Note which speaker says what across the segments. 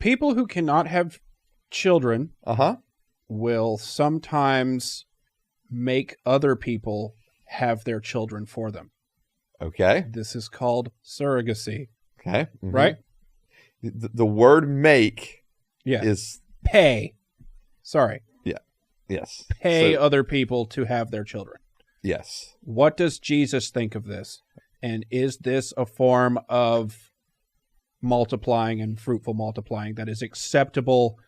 Speaker 1: people who cannot have children
Speaker 2: Uh-huh.
Speaker 1: will sometimes make other people have their children for them.
Speaker 2: Okay.
Speaker 1: This is called surrogacy,
Speaker 2: Okay. Mhm.
Speaker 1: right?
Speaker 2: The word make
Speaker 1: Yeah.
Speaker 2: is...
Speaker 1: Pay. Sorry.
Speaker 2: Yes.
Speaker 1: Pay
Speaker 2: So,
Speaker 1: other people to have their children.
Speaker 2: yes.
Speaker 1: What does Jesus think of this? And is this a form of multiplying and fruitful multiplying that is acceptable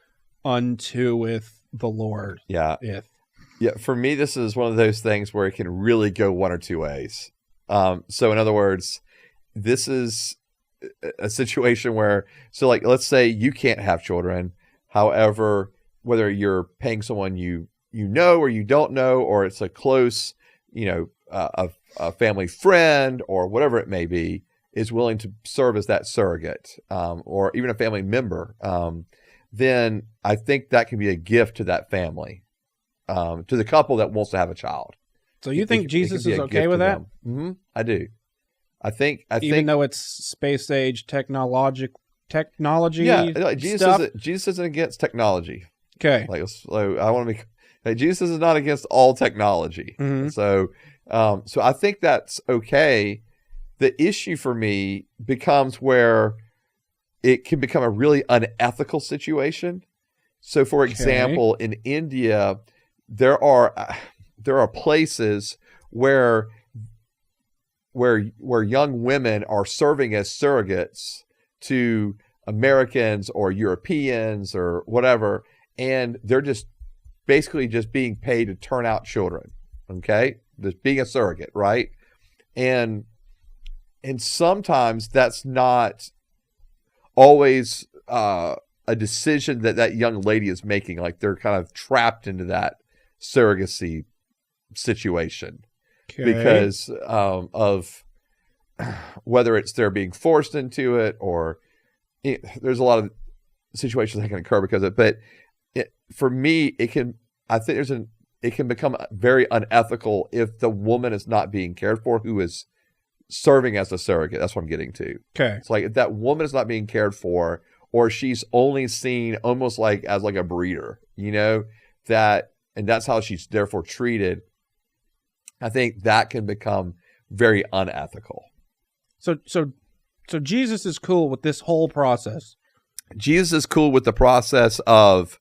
Speaker 1: unto with the Lord?
Speaker 2: Yeah.
Speaker 1: Yeah.
Speaker 2: For me, this is one of those things where it can really go one or two ways. So in other words, this is a situation where, so like, let's say you can't have children. However, whether you're paying someone you know or you don't know, or it's a close, a family friend or whatever it may be, is willing to serve as that surrogate, or even a family member, then I think that can be a gift to that family, to the couple that wants to have a child.
Speaker 1: So you think Jesus is okay with that?
Speaker 2: Mm-hmm. I do. I think
Speaker 1: Even though it's space age technology
Speaker 2: yeah, like
Speaker 1: stuff?
Speaker 2: Jesus isn't against technology.
Speaker 1: Okay.
Speaker 2: So I want to be like, Jesus is not against all technology.
Speaker 1: Mhm.
Speaker 2: So I think that's okay. The issue for me becomes where it can become a really unethical situation. So, for example, in India, there are places where young women are serving as surrogates to Americans or Europeans or whatever, and they're just basically just being paid to turn out children. Okay, just being a surrogate, right? And sometimes that's not always a decision that young lady is making. Like, they're kind of trapped into that surrogacy situation because of whether it's they're being forced into it, or there's a lot of situations that can occur because of it. But for me, it can become very unethical if the woman is not being cared for who is serving as a surrogate. That's what I'm getting to.
Speaker 1: Okay.
Speaker 2: It's like if that woman is not being cared for, or she's only seen almost like as like a breeder, and that's how she's therefore treated, I think that can become very unethical.
Speaker 1: So Jesus is cool with this whole process.
Speaker 2: Jesus is cool with the process of,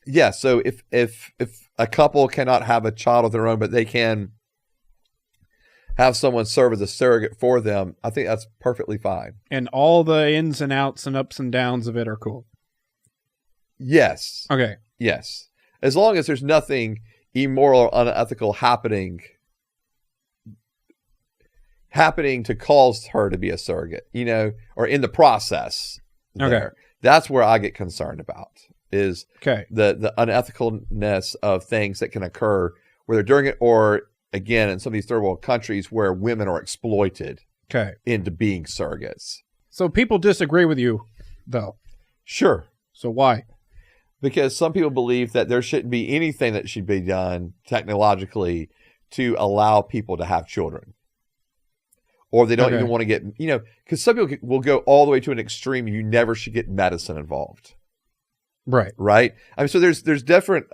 Speaker 2: yeah. So if a couple cannot have a child of their own, but they can have someone serve as a surrogate for them, I think that's perfectly fine.
Speaker 1: And all the ins and outs and ups and downs of it are cool.
Speaker 2: Yes.
Speaker 1: Okay.
Speaker 2: Yes. As long as there's nothing immoral or unethical happening to cause her to be a surrogate, or in the process there.
Speaker 1: Okay.
Speaker 2: That's where I get concerned about, is
Speaker 1: Okay.
Speaker 2: the unethicalness of things that can occur where they're doing it, or again, in some of these third world countries where women are exploited into being surrogates.
Speaker 1: So people disagree with you, though.
Speaker 2: Sure.
Speaker 1: So why?
Speaker 2: Because some people believe that there shouldn't be anything that should be done technologically to allow people to have children. Or they don't even want to get, because some people will go all the way to an extreme. You never should get medicine involved.
Speaker 1: Right.
Speaker 2: Right. I mean, so there's different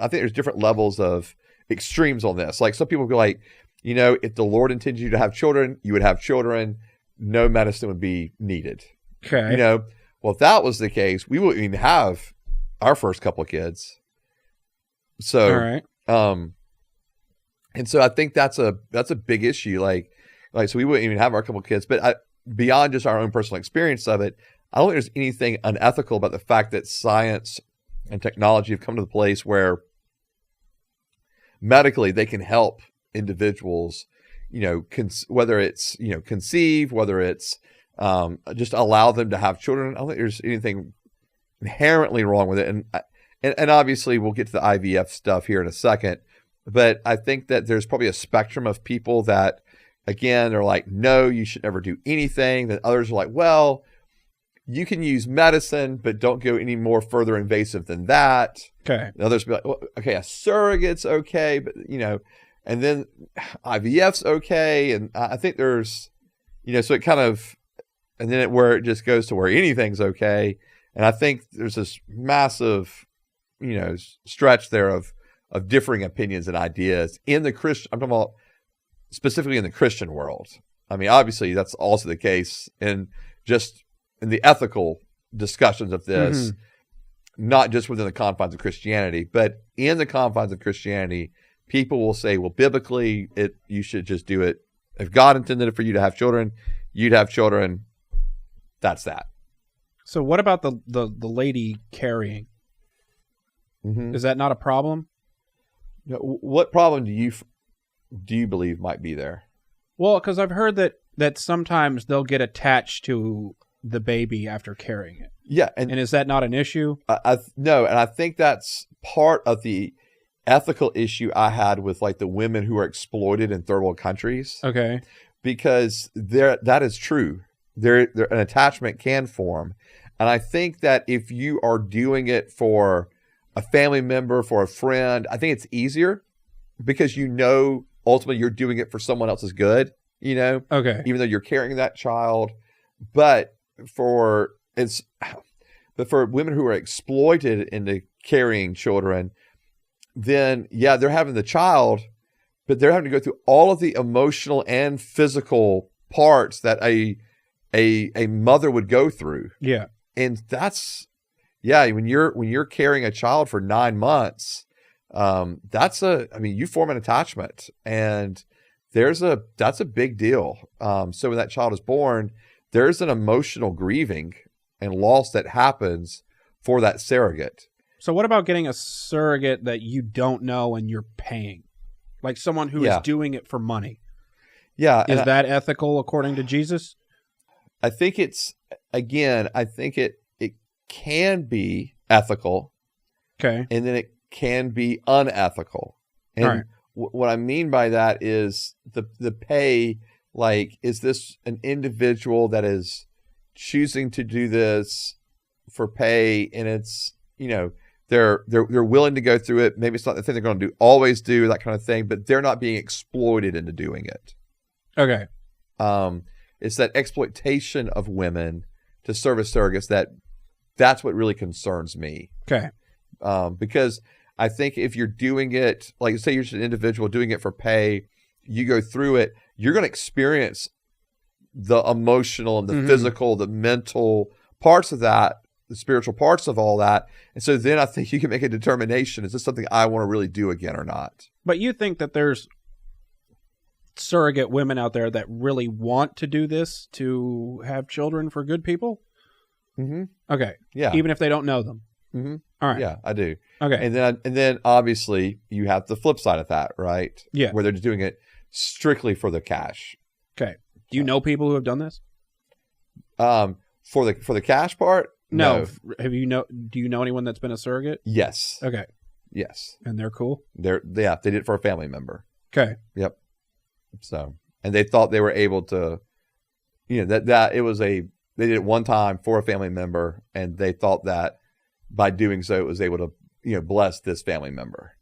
Speaker 2: levels of extremes on this. Like, some people go like, if the Lord intended you to have children, you would have children. No medicine would be needed.
Speaker 1: Okay.
Speaker 2: Well, if that was the case, we wouldn't even have our first couple of kids. So,
Speaker 1: all right.
Speaker 2: And so I think that's a big issue. Like, so we wouldn't even have our couple of kids, but beyond just our own personal experience of it, I don't think there's anything unethical about the fact that science and technology have come to the place where medically they can help individuals, whether it's, conceive, whether it's just allow them to have children. I don't think there's anything inherently wrong with it. And obviously we'll get to the IVF stuff here in a second, but I think that there's probably a spectrum of people that, again, they're like, no, you should never do anything. Then others are like, well, you can use medicine, but don't go any more further invasive than that.
Speaker 1: Okay.
Speaker 2: And others be like, well, okay, a surrogate's okay, but, and then IVF's okay. And I think there's, so it kind of, and then where it just goes to where anything's okay. And I think there's this massive, stretch there of differing opinions and ideas in the Christian. I'm talking about specifically in the Christian world. I mean, obviously that's also the case in the ethical discussions of this, not just within the confines of Christianity, but in the confines of Christianity, people will say, well, biblically, you should just do it. If God intended it for you to have children, you'd have children. That's that.
Speaker 1: So what about the lady carrying? Is that not a problem?
Speaker 2: What problem do you believe might be there?
Speaker 1: Well, because I've heard that sometimes they'll get attached to the baby after carrying it.
Speaker 2: Yeah.
Speaker 1: And is that not an issue?
Speaker 2: No, and I think that's part of the ethical issue I had with like the women who are exploited in third world countries.
Speaker 1: Okay.
Speaker 2: Because that is true. An attachment can form. And I think that if you are doing it for a family member, for a friend, I think it's easier because ultimately you're doing it for someone else's good,
Speaker 1: Okay.
Speaker 2: even though you're carrying that child. But for women who are exploited into carrying children, then yeah, they're having the child, but they're having to go through all of the emotional and physical parts that a mother would go through.
Speaker 1: Yeah.
Speaker 2: And when you're carrying a child for 9 months, you form an attachment, and that's a big deal. So when that child is born, there's an emotional grieving and loss that happens for that surrogate.
Speaker 1: So what about getting a surrogate that you don't know and you're paying? Like someone who is doing it for money.
Speaker 2: Yeah.
Speaker 1: Is that ethical according to Jesus?
Speaker 2: I think it can be ethical.
Speaker 1: Okay.
Speaker 2: And then it can be unethical. And
Speaker 1: right.
Speaker 2: What I mean by that is the pay, like, is this an individual that is choosing to do this for pay, and it's, they're willing to go through it. Maybe it's not the thing they're going to always do, that kind of thing, but they're not being exploited into doing it.
Speaker 1: Okay.
Speaker 2: It's that exploitation of women to serve as surrogates that's what really concerns me.
Speaker 1: Okay.
Speaker 2: Because I think if you're doing it, like say you're just an individual doing it for pay, you go through it, you're going to experience the emotional and the physical, the mental parts of that, the spiritual parts of all that. And so then I think you can make a determination, is this something I want to really do again or not?
Speaker 1: But you think that there's surrogate women out there that really want to do this to have children for good people?
Speaker 2: Mm-hmm.
Speaker 1: Okay.
Speaker 2: Yeah.
Speaker 1: Even if they don't know them.
Speaker 2: Mm-hmm.
Speaker 1: All right.
Speaker 2: Yeah, I do.
Speaker 1: Okay.
Speaker 2: And then obviously you have the flip side of that, right?
Speaker 1: Yeah.
Speaker 2: Where they're just doing it strictly for the cash.
Speaker 1: Okay. Do you know people who have done this?
Speaker 2: For the cash part?
Speaker 1: No. Do you know anyone that's been a surrogate?
Speaker 2: Yes.
Speaker 1: Okay.
Speaker 2: Yes.
Speaker 1: And they're cool?
Speaker 2: They did it for a family member.
Speaker 1: Okay.
Speaker 2: Yep. So, and they thought they were able to, they did it one time for a family member, and they thought that by doing so, it was able to, bless this family member.